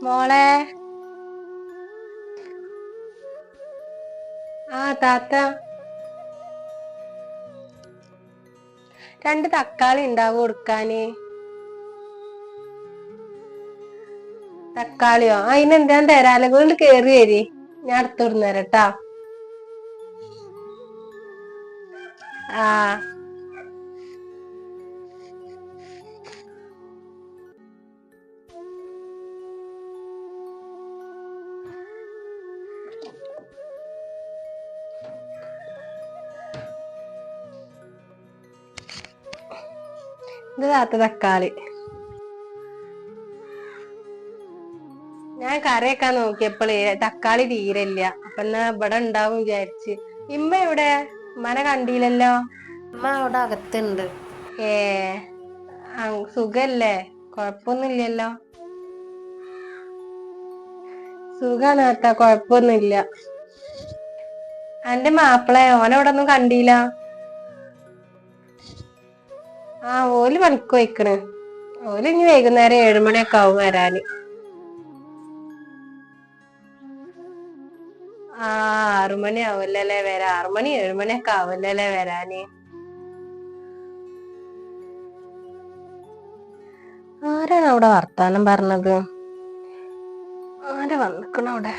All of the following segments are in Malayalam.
മോളെ. താത്ത, 2 തക്കാളി ഉണ്ടാവും കൊടുക്കാന്? തക്കാളിയോ? അതിനെന്താ തരാലോ, കൊണ്ട് കേറി വരി, ഞാൻ അടുത്ത് വിടുന്നേരട്ടാ. ആ ഇത് താത്ത തക്കാളി. ഞാൻ കറിയൊക്കാൻ നോക്കിയപ്പോളേ തക്കാളി തീരല്ല. അപ്പൊ എന്നാ ഇവിടെ ഉണ്ടാവും വിചാരിച്ച്. ഇമ്മ എവിടെ? ഉമ്മനെ കണ്ടില്ലല്ലോ. അമ്മ അവിടെ അകത്തുണ്ട്. ഏ സുഖല്ലേ? കൊഴപ്പൊന്നുമില്ലല്ലോ? സുഖാണ് താത്ത, കൊഴപ്പൊന്നുമില്ല. എന്റെ മാപ്പിളെ, ഓനവിടെ ഒന്നും കണ്ടില്ല. ഓല് പണിക്ക് പോയിക്കണ്. ഓല് ഇനി വൈകുന്നേരം 7 മണിയൊക്കെ ആവും വരാന്. 6 മണി ആവല്ലേ വരാ? 6 മണി 7 മണിയൊക്കെ ആവല്ലേ വരാന്? ആരാണ് അവിടെ വർത്താനം പറഞ്ഞത്? ആരാ വന്നിക്കണ അവിടെ?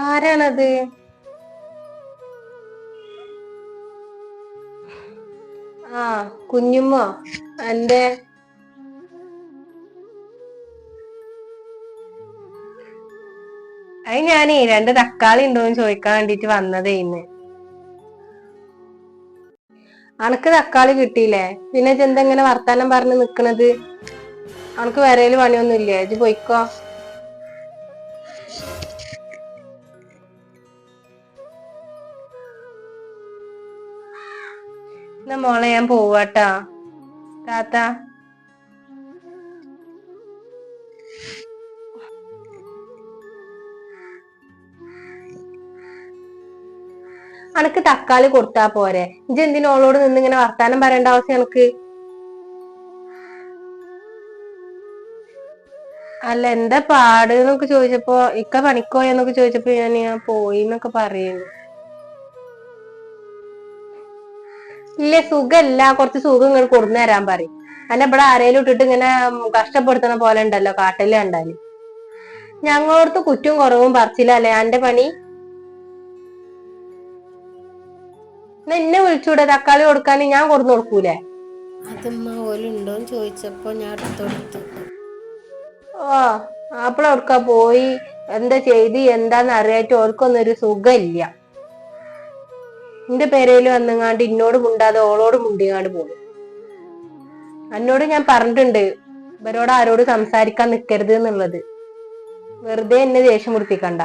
ആരാണത്? കുഞ്ഞുമ്മോ? എന്റെ അത് ഞാനേ 2 തക്കാളി ഉണ്ടോന്ന് ചോദിക്കാൻ വേണ്ടിട്ട് വന്നതേന്ന്. അനക്ക് തക്കാളി കിട്ടിയില്ലേ? പിന്നെ എന്തെങ്ങനെ വർത്താനം പറഞ്ഞ് നിക്കണത്? അനക്ക് വരയില് പണിയൊന്നും ഇല്ലേ? ഇജ്ജ് പോയിക്കോ. എന്നാ മോളെ, ഞാൻ പോവാട്ടാ. താത്ത, അനക്ക് തക്കാളി കൊടുത്താ പോരെ? ഇജ്ജ് എന്തിനാ ഓളോട് നിന്ന് ഇങ്ങനെ വർത്താനം പറയേണ്ട ആവശ്യം എനക്ക്? അല്ല, എന്താ പാട് എന്നൊക്കെ ചോദിച്ചപ്പോ, ഇക്ക പണിക്കോയെന്നൊക്കെ ചോദിച്ചപ്പോ ഞാൻ പോയി എന്നൊക്കെ പറയുന്നു. ഇല്ലേ, സുഖല്ല. കുറച്ച് സുഖം ഇങ്ങനെ കൊടുന്നു തരാൻ പറയും. അന്നെ ഇവിടെ ആരേലും ഇട്ടിട്ട് ഇങ്ങനെ കഷ്ടപ്പെടുത്തണ പോലെ ഉണ്ടല്ലോ കാട്ടില് കണ്ടാല്. ഞങ്ങളോടത്ത് കുറ്റും കുറവും പറച്ചില്ലല്ലേ എന്റെ പണി? എന്നെ വിളിച്ചൂടെ തക്കാളി കൊടുക്കാൻ? ഞാൻ കൊടുന്നു കൊടുക്കൂലേ? അതമ്മ ഓലുണ്ടോന്ന് ചോദിച്ചപ്പോ ഞാൻ എടുത്തു. മാപ്പിള എവിടുക്കാ പോയി, എന്താ ചെയ്തി, എന്താന്ന് അറിയായിട്ട് ഓർക്കൊന്നും ഒരു സുഖമില്ല. എന്റെ പെരയില് വന്നങ്ങാണ്ട് ഇന്നോട് മുണ്ടാതെ ഓളോട് മുണ്ടിങ്ങാണ്ട് പോകും. എന്നോട് ഞാൻ പറഞ്ഞിട്ടുണ്ട് ഇവരോട് ആരോട് സംസാരിക്കാൻ നിക്കരുത് എന്നുള്ളത്. വെറുതെ എന്നെ ദേഷ്യം മുടിപ്പിക്കണ്ട.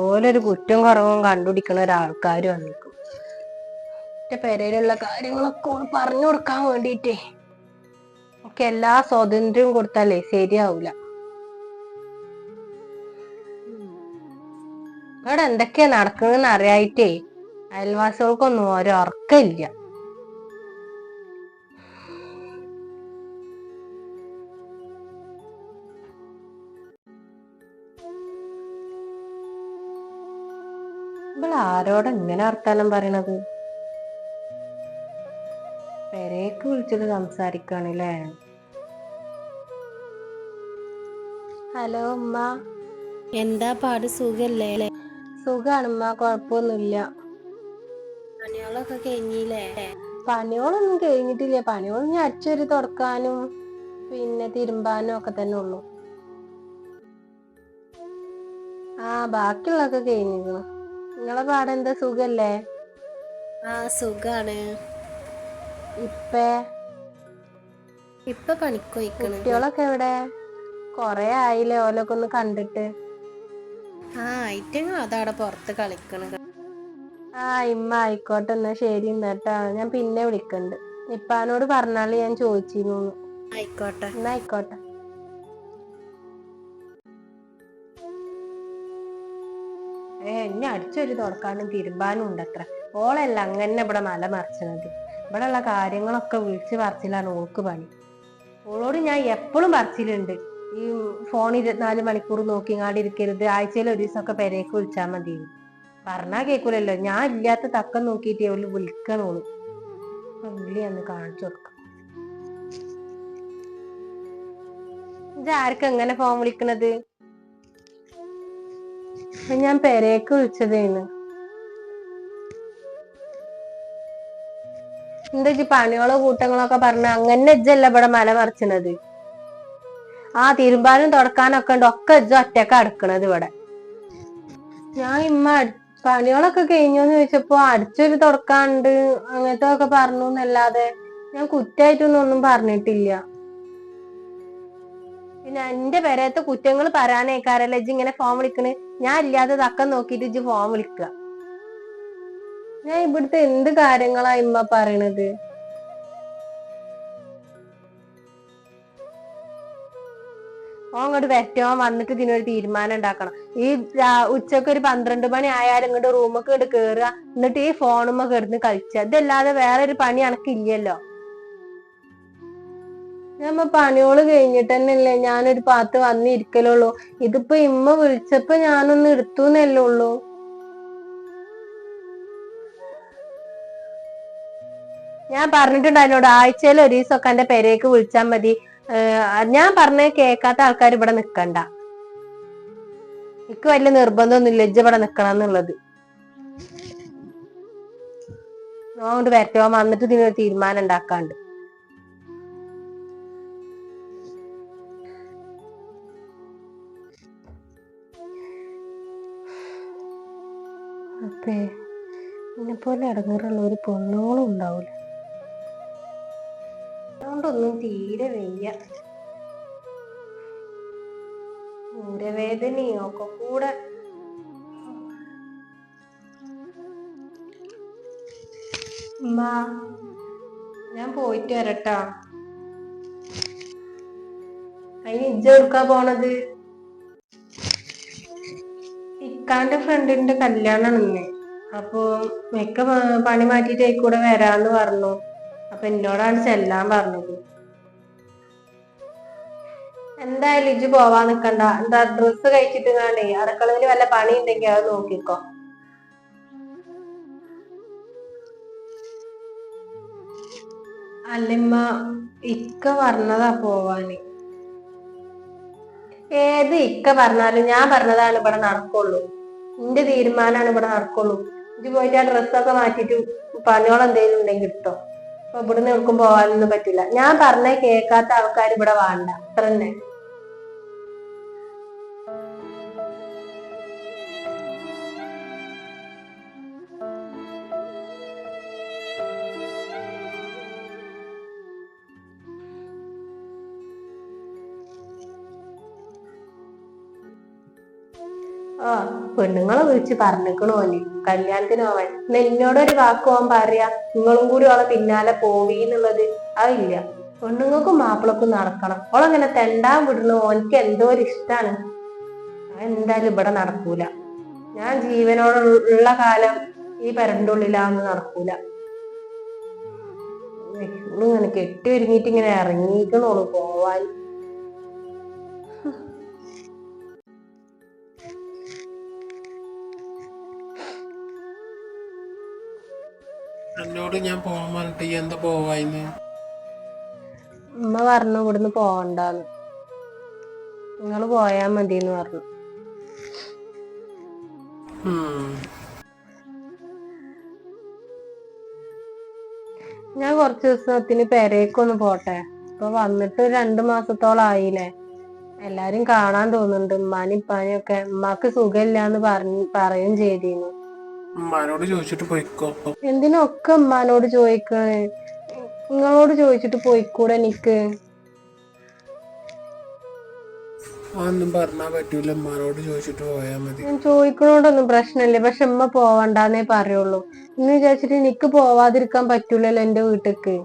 ഓലൊരു കുറ്റം കുറവും കണ്ടുപിടിക്കണ ഒരാൾക്കാരും വന്നിക്കും. എന്റെ പെരയിലുള്ള കാര്യങ്ങളൊക്കെ പറഞ്ഞു കൊടുക്കാൻ വേണ്ടിട്ടേ ഒക്കെ എല്ലാ സ്വാതന്ത്ര്യവും കൊടുത്താലേ ശരിയാവൂല. ഇവിടെ എന്തൊക്കെയാ നടക്കണെന്ന് അറിയായിട്ടേ അയൽവാസികൾക്കൊന്നും ഓരോ ഉറക്കമില്ല. ആരോടാ ഇങ്ങനെ വർത്താനം പറയണത്? പെരേക്ക് വിളിച്ചിട്ട് സംസാരിക്കാണല്ലേ? ഹലോ ഉമ്മ. എന്താ പാട്, സുഖല്ലേ? സുഖാണ് ഉമ്മ, കൊഴപ്പൊന്നുമില്ല. പണികളൊക്കെ കഴിഞ്ഞില്ലേ? പണികളൊന്നും കഴിഞ്ഞിട്ടില്ല. പണികൾ ഞാൻ അടിച്ചുവാരി തുടക്കാനും പിന്നെ തിരുമ്പാനും ഒക്കെ തന്നെ ഉള്ളു. ബാക്കിയുള്ളതൊക്കെ കഴിഞ്ഞിരുന്നു. നിങ്ങളെ പാടെന്താ, സുഖല്ലേ? സുഖാണ്. ഇപ്പ പണിക്കൊയ്ക്കണ്. കുട്ടികളൊക്കെ എവിടെ? കൊറേ ആയില്ലേ ഓലൊക്കെ ഒന്ന് കണ്ടിട്ട്. ഐറ്റങ്ങൾ അതവിടെ പുറത്ത് കളിക്കണ്. ഇമ്മ ആയിക്കോട്ടെ, എന്നാ ശരി. എന്നിട്ടാ ഞാൻ പിന്നെ വിളിക്കണ്ട്. ഇപ്പാനോട് പറഞ്ഞാല് ഞാൻ ചോദിച്ചിരുന്നു. ആയിക്കോട്ടെ. എന്നാ ആയിക്കോട്ടെ. ഇനി അടിച്ചൊരു തുടക്കാനും തിരുമ്പാനും ഉണ്ടത്ര. ഓളല്ല അങ്ങനെ ഇവിടെ മല മറിച്ചത്. ഇവിടെ ഉള്ള കാര്യങ്ങളൊക്കെ വിളിച്ച് പറിച്ചിലാണ് ഓൾക്ക് പണി. ഓളോട് ഞാൻ എപ്പോഴും പറിച്ചിലുണ്ട്, ഈ ഫോൺ 24 മണിക്കൂർ നോക്കിങ്ങാണ്ടിരിക്കരുത്, ആഴ്ചയിൽ ഒരു ദിവസമൊക്കെ പെരേക്ക് വിളിച്ചാൽ മതി. പറഞ്ഞാ കേൾക്കൂലല്ലോ. ഞാൻ ഇല്ലാത്ത തക്കം നോക്കിയിട്ട് അവള് വിളിക്കണോളൂ. വിളി ഒന്ന് കാണിച്ചു കൊടുക്കാം. ഇത് ആർക്കും എങ്ങനെ ഫോൺ വിളിക്കണത്? ഞാൻ പെരേക്ക് വിളിച്ചതേന്ന്. എന്താ പണികളോ കൂട്ടങ്ങളൊക്കെ പറഞ്ഞ അങ്ങനെ ഇജ്ജല്ല ഇവിടെ മല മറിച്ചണത്. ആ തിരുമ്പാനും തുടക്കാനൊക്കെ ഉണ്ട്, ഒക്കെ ഇജ്ജ് ഒറ്റക്ക അടുക്കണത് ഇവിടെ. ഞാൻ ഇമ്മ പണികളൊക്കെ കഴിഞ്ഞോന്ന് ചോദിച്ചപ്പോ അടിച്ചൊരു തുടക്കാണ്ട് അങ്ങനത്തെ ഒക്കെ പറഞ്ഞു എന്നല്ലാതെ ഞാൻ കുറ്റായിട്ടൊന്നും ഒന്നും പറഞ്ഞിട്ടില്ല. പിന്നെ എന്റെ പെരേത്തെ കുറ്റങ്ങൾ പറയാനേക്കാരല്ല ഇജ്ജ് ഇങ്ങനെ ഫോൺ വിളിക്കണ്. ഞാൻ ഇല്ലാതെ തക്കം നോക്കിട്ട് ഇജ്ജ് ഫോൺ വിളിക്കുക. ഞാൻ ഇവിടുത്തെ എന്ത് കാര്യങ്ങളാ ഇമ്മ പറയണത്? ഓൻ ഇങ്ങോട്ട് വരട്ടോ, വന്നിട്ട് ഇതിനൊരു തീരുമാനം ഉണ്ടാക്കണം. ഈ ഉച്ചക്ക് ഒരു 12 മണി ആയാലും ഇങ്ങോട്ട് റൂമൊക്കെ ഇങ്ങോട്ട് കേറുക, എന്നിട്ട് ഈ ഫോണുമ്മ കിടന്ന് കളിച്ച. ഇതല്ലാതെ വേറൊരു പണി എനക്കില്ലല്ലോ. നമ്മ പണിയോള് കഴിഞ്ഞിട്ട് തന്നെയല്ലേ ഞാനൊരു പാത്ത് വന്നിരിക്കലുള്ളൂ. ഇതിപ്പോ ഇമ്മ വിളിച്ചപ്പോ ഞാനൊന്ന് എടുത്തുന്നല്ലേ ഉള്ളൂ. ഞാൻ പറഞ്ഞിട്ടുണ്ട് അതിനോട്, ആഴ്ചയിൽ ഒരു ദിവസമൊക്കെ എന്റെ പെരേക്ക് വിളിച്ചാൽ മതി. ഞാൻ പറഞ്ഞ കേൾക്കാത്ത ആൾക്കാർ ഇവിടെ നിക്കണ്ട. എനിക്ക് വലിയ നിർബന്ധമൊന്നുമില്ല ഇജ്ജ് ഇവിടെ നിക്കണം എന്നുള്ളത്. അതുകൊണ്ട് വരട്ടോ, വന്നിട്ട് ഇതിനൊരു തീരുമാനം ഉണ്ടാക്കാണ്ട്. അപ്പേ എന്നെ പോലെ ഇടങ്ങേറുള്ള ഒരു പൊണ്ണോളും ഉണ്ടാവൂല. അതുകൊണ്ടൊന്നും തീരെ വയ്യ. ഊരവേദനയും ഒക്കെ കൂടെ. ഉമ്മ, ഞാൻ പോയിട്ട് വരട്ടാ. അതിന് ഇജ്ജ് എവിടുക്കാ പോണത്? ഇക്കാന്റെ ഫ്രണ്ടിന്റെ കല്യാണമാണ് ഇന്ന്. അപ്പൊ മിക്ക പണി മാറ്റിട്ട് കൂടെ വരാന്ന് പറഞ്ഞു. അപ്പൊ എന്നോടാണ് ചെല്ലാൻ പറഞ്ഞത്. എന്തായാലും ഇജ്ജ് പോവാൻ നിക്കണ്ട. എന്താ ഡ്രസ്സ് കഴിച്ചിട്ട് കാണേ അടുക്കളയിൽ വല്ല പണി ഉണ്ടെങ്കിൽ അത് നോക്കിക്കോ. അല്ലമ്മ, ഇക്ക പറഞ്ഞതാ പോവാന്. ഏത് ഇക്ക പറഞ്ഞാലും ഞാൻ പറഞ്ഞതാണ് ഇവിടെ നടക്കുള്ളൂ. എന്റെ തീരുമാനമാണ് ഇവിടെ നടക്കുള്ളൂ. ഇജ്ജ് പോയിട്ട് ആ ഡ്രസ്സൊക്കെ മാറ്റിട്ട് പണിയോളം എന്തെങ്കിലും ഉണ്ടെങ്കിൽ ഇട്ടോ. അപ്പൊ ഇവിടുന്ന് എവിടേക്കും പോവാനൊന്നും പറ്റില്ല. ഞാൻ പറഞ്ഞ കേൾക്കാത്ത ആൾക്കാർ ഇവിടെ വേണ്ട, അത്ര തന്നെ. ആ, പെണ്ണുങ്ങളെ വിളിച്ച് പറഞ്ഞിക്കണോ ഓന് കല്യാണത്തിന് പോവാൻ. എന്നോടൊരു വാക്ക് പോവാൻ പറയാ നിങ്ങളും കൂടി ഓളെ പിന്നാലെ പോവീന്നുള്ളത് അതില്ല. പെണ്ണുങ്ങൾക്കും മാപ്പിളക്കും നടക്കണം. ഓളങ്ങനെ തെണ്ടാൻ വിടണു ഓനിക്ക് എന്തോ ഒരു ഇഷ്ടാണ്. എന്തായാലും ഇവിടെ നടക്കൂല. ഞാൻ ജീവനോടുള്ള കാലം ഈ പെരന്റെ ഉള്ളിലാന്ന് നടക്കൂല. ഇങ്ങനെ കെട്ടി ഒരുങ്ങിട്ട് ഇങ്ങനെ ഇറങ്ങിക്കണോളൂ പോവാൻ. എന്നോട് ഞാൻ പോവാൻ പറഞ്ഞിട്ട് എന്താ പോവായിന്ന്? ഉമ്മ പറഞ്ഞു ഇവിടുന്ന് പോവണ്ടാന്ന്, നിങ്ങള് പോയാ മതിന്ന് പറഞ്ഞു. ഞാൻ കുറച്ച് ദിവസത്തിന് പെരേക്കൊന്ന് പോട്ടെ. ഇപ്പൊ വന്നിട്ട് 2 മാസത്തോളം ആയില്ലേ. എല്ലാരും കാണാൻ തോന്നുന്നുണ്ട്, ഉമ്മാനും ഇപ്പാനും ഒക്കെ. ഉമ്മാക്ക് സുഖമില്ലാന്ന് പറയും ചെയ്തിരുന്നു. ഉമ്മാനോട് ചോദിച്ചിട്ട് പോയിക്കോ. എന്തിനൊക്കെ ഉമ്മാനോട് ചോദിക്കണേ? നിങ്ങളോട് ചോദിച്ചിട്ട് പോയിക്കൂടെ എനിക്ക്? അതൊന്നും പറഞ്ഞാ പറ്റൂല, ഉമ്മാനോട് ചോദിച്ചിട്ട് പോയാ മതി. ഞാൻ ചോദിക്കണോണ്ടൊന്നും പ്രശ്നമില്ല, പക്ഷെ ഉമ്മ പോവണ്ടാന്നേ പറയുള്ളൂ. എന്ന് വിചാരിച്ചിട്ട് എനിക്ക് പോവാതിരിക്കാൻ പറ്റൂലല്ലോ എന്റെ വീട്ടിക്ക്.